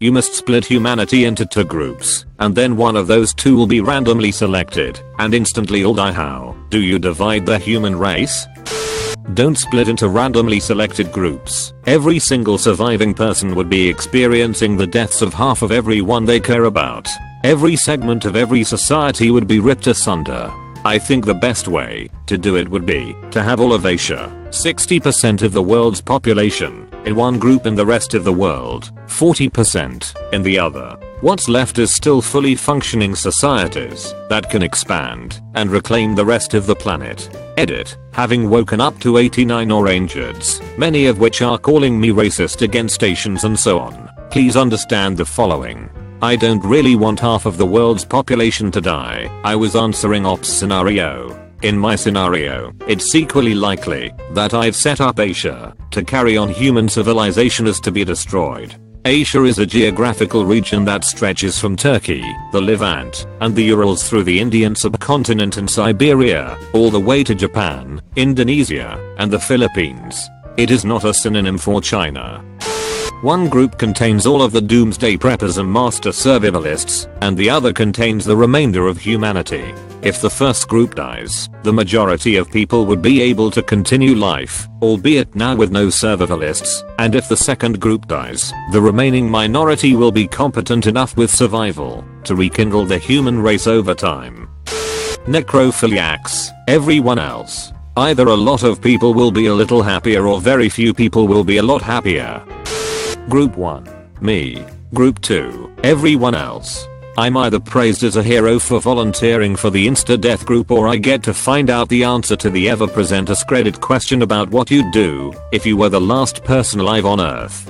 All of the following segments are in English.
You must split humanity into 2 groups, and then one of those 2 will be randomly selected, and instantly all die. How do you divide the human race? Don't split into randomly selected groups. Every single surviving person would be experiencing the deaths of half of everyone they care about. Every segment of every society would be ripped asunder. I think the best way to do it would be to have all of Asia, 60% of the world's population, in one group and the rest of the world, 40%, in the other. What's left is still fully functioning societies that can expand and reclaim the rest of the planet. Edit. Having woken up to 89 orangers, many of which are calling me racist against Asians and so on, please understand the following. I don't really want half of the world's population to die. I was answering Ops scenario. In my scenario, it's equally likely that I've set up Asia to carry on human civilization as to be destroyed. Asia is a geographical region that stretches from Turkey, the Levant, and the Urals through the Indian subcontinent and Siberia, all the way to Japan, Indonesia, and the Philippines. It is not a synonym for China. One group contains all of the doomsday preppers and master survivalists, and the other contains the remainder of humanity. If the first group dies, the majority of people would be able to continue life, albeit now with no survivalists, and if the second group dies, the remaining minority will be competent enough with survival to rekindle the human race over time. Necrophiliacs. Everyone else. Either a lot of people will be a little happier or very few people will be a lot happier. Group 1. Me. Group 2. Everyone else. I'm either praised as a hero for volunteering for the insta-death group or I get to find out the answer to the ever-present AskReddit question about what you'd do if you were the last person alive on Earth.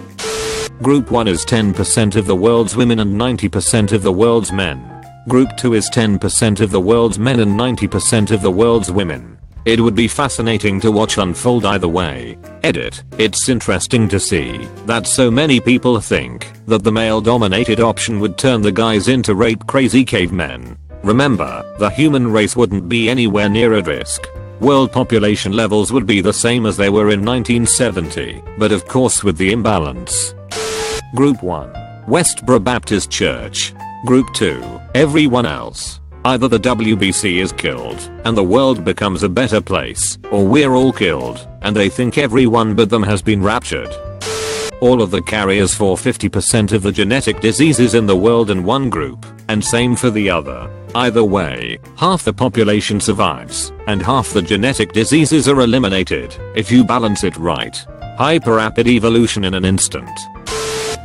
Group 1 is 10% of the world's women and 90% of the world's men. Group 2 is 10% of the world's men and 90% of the world's women. It would be fascinating to watch unfold either way. Edit. It's interesting to see that so many people think that the male-dominated option would turn the guys into rape-crazy cavemen. Remember, the human race wouldn't be anywhere near at risk. World population levels would be the same as they were in 1970, but of course with the imbalance. Group 1. Westboro Baptist Church. Group 2. Everyone else. Either the WBC is killed and the world becomes a better place, or we're all killed and they think everyone but them has been raptured. All of the carriers for 50% of the genetic diseases in the world in one group, and same for the other. Either way, half the population survives and half the genetic diseases are eliminated if you balance it right. Hyper-rapid evolution in an instant.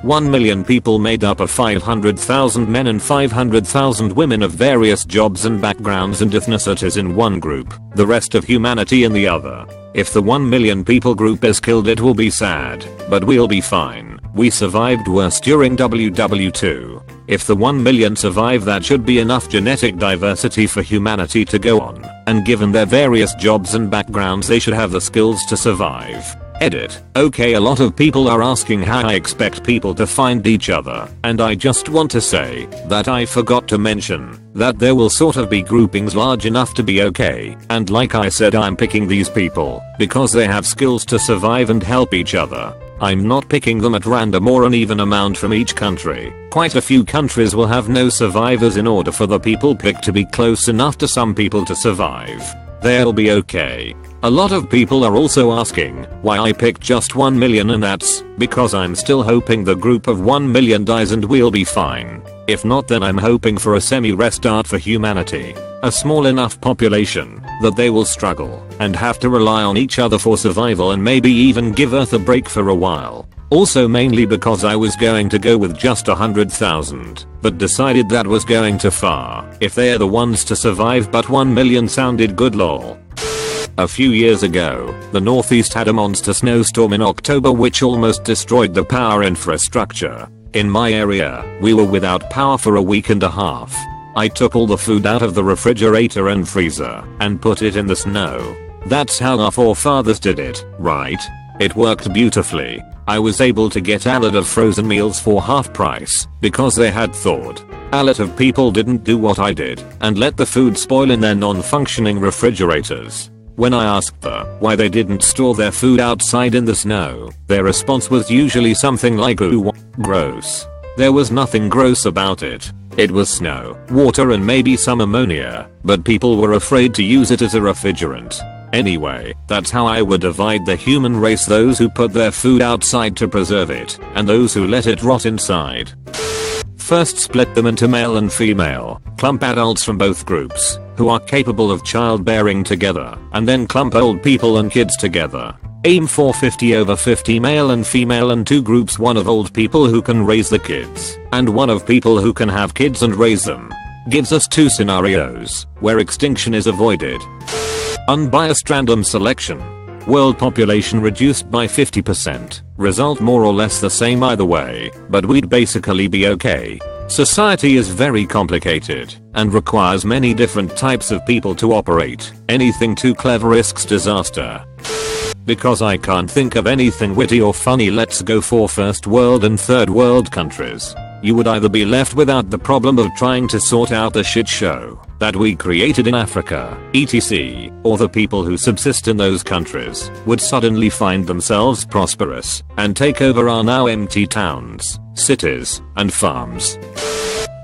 1 million people made up of 500,000 men and 500,000 women of various jobs and backgrounds and ethnicities in one group, the rest of humanity in the other. If the 1 million people group is killed it will be sad, but we'll be fine. We survived worse during WW2. If the 1 million survive that should be enough genetic diversity for humanity to go on, and given their various jobs and backgrounds they should have the skills to survive. Edit. Okay, a lot of people are asking how I expect people to find each other, and I just want to say that I forgot to mention that there will sort of be groupings large enough to be okay, and like I said I'm picking these people because they have skills to survive and help each other. I'm not picking them at random or an even amount from each country. Quite a few countries will have no survivors in order for the people picked to be close enough to some people to survive. They'll be okay. A lot of people are also asking why I picked just 1 million, and that's because I'm still hoping the group of 1 million dies and we'll be fine. If not, then I'm hoping for a semi-restart for humanity. A small enough population that they will struggle and have to rely on each other for survival and maybe even give Earth a break for a while. Also mainly because I was going to go with just 100,000, but decided that was going too far. If they are the ones to survive, but 1 million sounded good lol. A few years ago, the Northeast had a monster snowstorm in October which almost destroyed the power infrastructure. In my area, we were without power for a week and a half. I took all the food out of the refrigerator and freezer and put it in the snow. That's how our forefathers did it, right? It worked beautifully. I was able to get a lot of frozen meals for half price because they had thought. A lot of people didn't do what I did and let the food spoil in their non-functioning refrigerators. When I asked why they didn't store their food outside in the snow, their response was usually something like, "Ooh, gross." There was nothing gross about it. It was snow, water and maybe some ammonia, but people were afraid to use it as a refrigerant. Anyway, that's how I would divide the human race: those who put their food outside to preserve it, and those who let it rot inside. First split them into male and female, clump adults from both groups, who are capable of childbearing together, and then clump old people and kids together. Aim for 50/50 male and female and 2 groups, one of old people who can raise the kids, and one of people who can have kids and raise them. Gives us 2 scenarios, where extinction is avoided. Unbiased random selection. World population reduced by 50%. Result more or less the same either way, but we'd basically be okay. Society is very complicated, and requires many different types of people to operate. Anything too clever risks disaster. Because I can't think of anything witty or funny, let's go for first world and third world countries. You would either be left without the problem of trying to sort out the shit show that we created in Africa, etc., or the people who subsist in those countries would suddenly find themselves prosperous and take over our now empty towns, cities, and farms.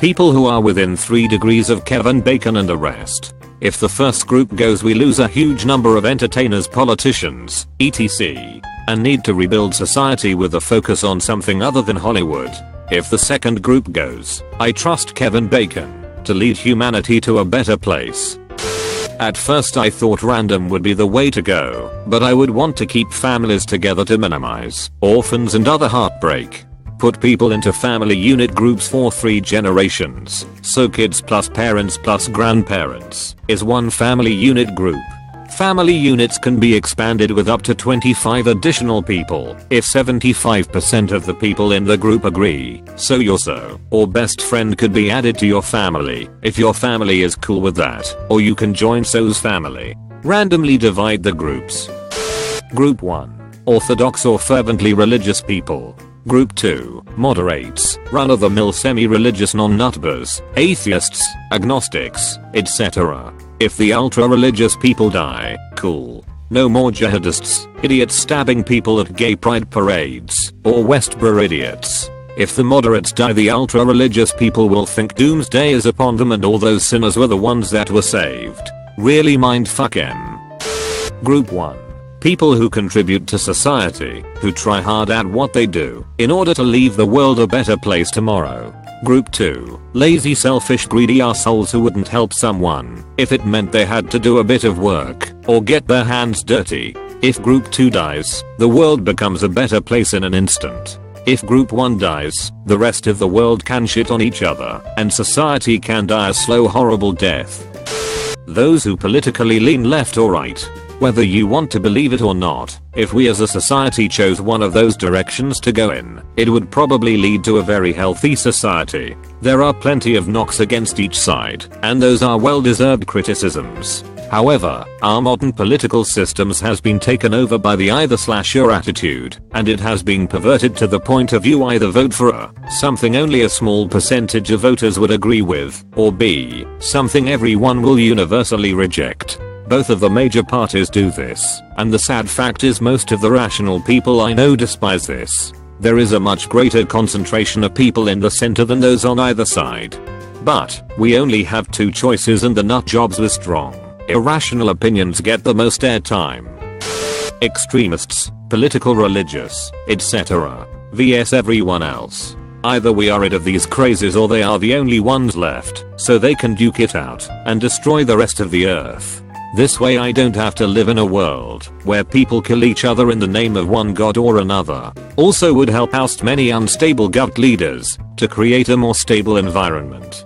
People who are within 3 degrees of Kevin Bacon and the rest. If the first group goes, we lose a huge number of entertainers, politicians, etc., and need to rebuild society with a focus on something other than Hollywood. If the second group goes, I trust Kevin Bacon to lead humanity to a better place. At first I thought random would be the way to go, but I would want to keep families together to minimize orphans and other heartbreak. Put people into family unit groups for 3 generations, so kids plus parents plus grandparents is 1 family unit group. Family units can be expanded with up to 25 additional people if 75% of the people in the group agree. So your so or best friend could be added to your family if your family is cool with that, or you can join so's family. Randomly divide the groups. Group 1. Orthodox or fervently religious people. Group 2. Moderates, run-of-the-mill semi-religious non-nutbers, atheists, agnostics, etc. If the ultra-religious people die, cool. No more jihadists, idiots stabbing people at gay pride parades, or Westboro idiots. If the moderates die, the ultra-religious people will think doomsday is upon them and all those sinners were the ones that were saved. Really mindfuck 'em. Group 1. People who contribute to society, who try hard at what they do in order to leave the world a better place tomorrow. Group 2. Lazy, selfish, greedy assholes who wouldn't help someone if it meant they had to do a bit of work or get their hands dirty. If group 2 dies, the world becomes a better place in an instant. If group 1 dies, the rest of the world can shit on each other and society can die a slow, horrible death. Those who politically lean left or right. Whether you want to believe it or not, if we as a society chose one of those directions to go in, it would probably lead to a very healthy society. There are plenty of knocks against each side, and those are well-deserved criticisms. However, our modern political systems has been taken over by the either/or attitude, and it has been perverted to the point of you either vote for A, something only a small percentage of voters would agree with, or B, something everyone will universally reject. Both of the major parties do this, and the sad fact is most of the rational people I know despise this. There is a much greater concentration of people in the center than those on either side. But, we only have 2 choices and the nut jobs with strong, irrational opinions get the most airtime. Extremists, political, religious, etc. vs everyone else. Either we are rid of these crazes or they are the only ones left, so they can duke it out and destroy the rest of the earth. This way I don't have to live in a world where people kill each other in the name of one god or another. Also would help oust many unstable govt leaders to create a more stable environment.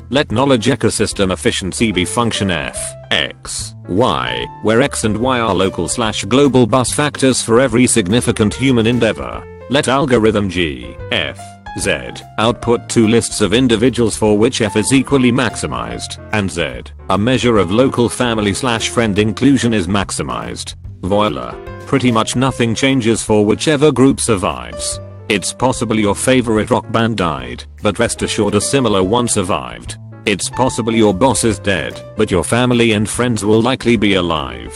Let knowledge ecosystem efficiency be function f, x, y, where x and y are local/global bus factors for every significant human endeavor. Let algorithm g, f, z output 2 lists of individuals for which f is equally maximized, and z, a measure of local family/friend inclusion, is maximized. Voila. Pretty much nothing changes for whichever group survives. It's possible your favorite rock band died, but rest assured a similar one survived. It's possible your boss is dead, but your family and friends will likely be alive.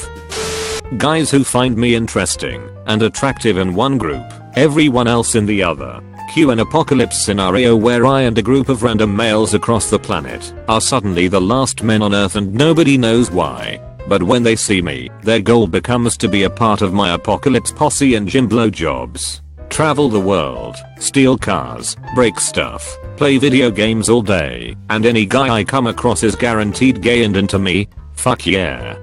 Guys who find me interesting and attractive in one group, everyone else in the other. Cue an apocalypse scenario where I and a group of random males across the planet are suddenly the last men on earth and nobody knows why. But when they see me, their goal becomes to be a part of my apocalypse posse and gym blowjobs. Travel the world, steal cars, break stuff, play video games all day, and any guy I come across is guaranteed gay and into me. Fuck yeah.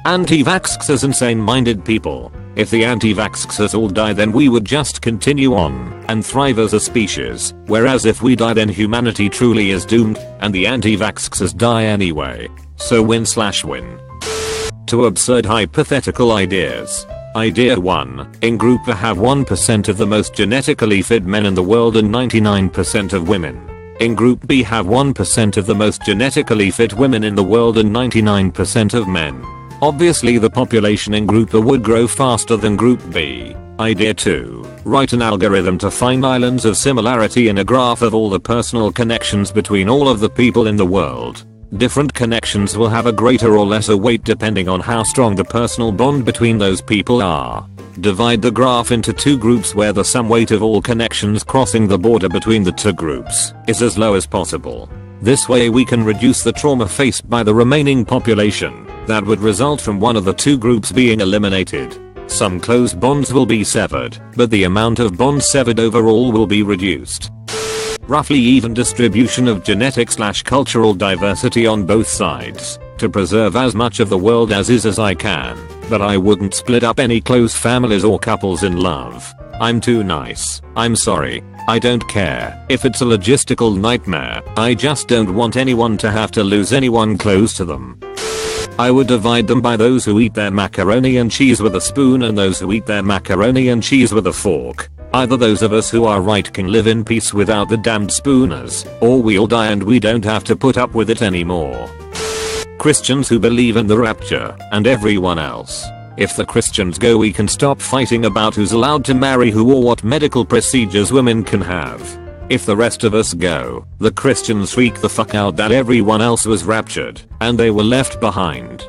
Anti-vaxxers and sane-minded people. If the anti-vaxxers all die then we would just continue on and thrive as a species, whereas if we die then humanity truly is doomed and the anti-vaxxers die anyway. So win/win. Two absurd hypothetical ideas. Idea 1. In group A have 1% of the most genetically fit men in the world and 99% of women. In group B have 1% of the most genetically fit women in the world and 99% of men. Obviously the population in group A would grow faster than group B. Idea 2. Write an algorithm to find islands of similarity in a graph of all the personal connections between all of the people in the world. Different connections will have a greater or lesser weight depending on how strong the personal bond between those people are. Divide the graph into two groups where the sum weight of all connections crossing the border between the two groups is as low as possible. This way we can reduce the trauma faced by the remaining population that would result from one of the two groups being eliminated. Some close bonds will be severed, but the amount of bonds severed overall will be reduced. Roughly even distribution of genetic/cultural diversity on both sides to preserve as much of the world as I can, but I wouldn't split up any close families or couples in love. I'm too nice. I'm sorry. I don't care if it's a logistical nightmare. I just don't want anyone to have to lose anyone close to them. I would divide them by those who eat their macaroni and cheese with a spoon and those who eat their macaroni and cheese with a fork. Either those of us who are right can live in peace without the damned spooners, or we'll die and we don't have to put up with it anymore. Christians who believe in the rapture, and everyone else. If the Christians go we can stop fighting about who's allowed to marry who or what medical procedures women can have. If the rest of us go, the Christians freak the fuck out that everyone else was raptured, and they were left behind.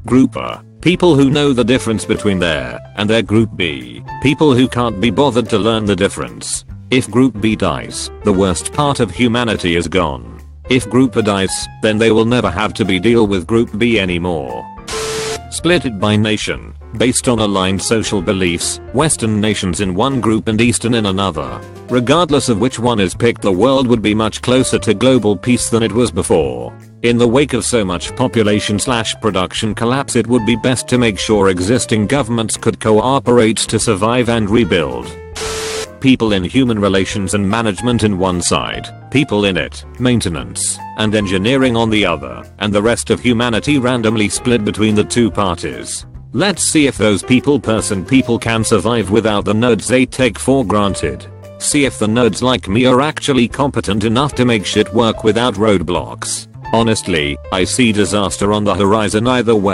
Group A. People who know the difference between their and their group B. People who can't be bothered to learn the difference. If group B dies, the worst part of humanity is gone. If group A dies, then they will never have to deal with group B anymore. Split it by nation, based on aligned social beliefs, Western nations in one group and Eastern in another. Regardless of which one is picked, the world would be much closer to global peace than it was before. In the wake of so much population/production collapse, it would be best to make sure existing governments could cooperate to survive and rebuild. People in human relations and management in one side, people in it, maintenance, and engineering on the other, and the rest of humanity randomly split between the two parties. Let's see if those people can survive without the nerds they take for granted. See if the nerds like me are actually competent enough to make shit work without roadblocks. Honestly, I see disaster on the horizon either way.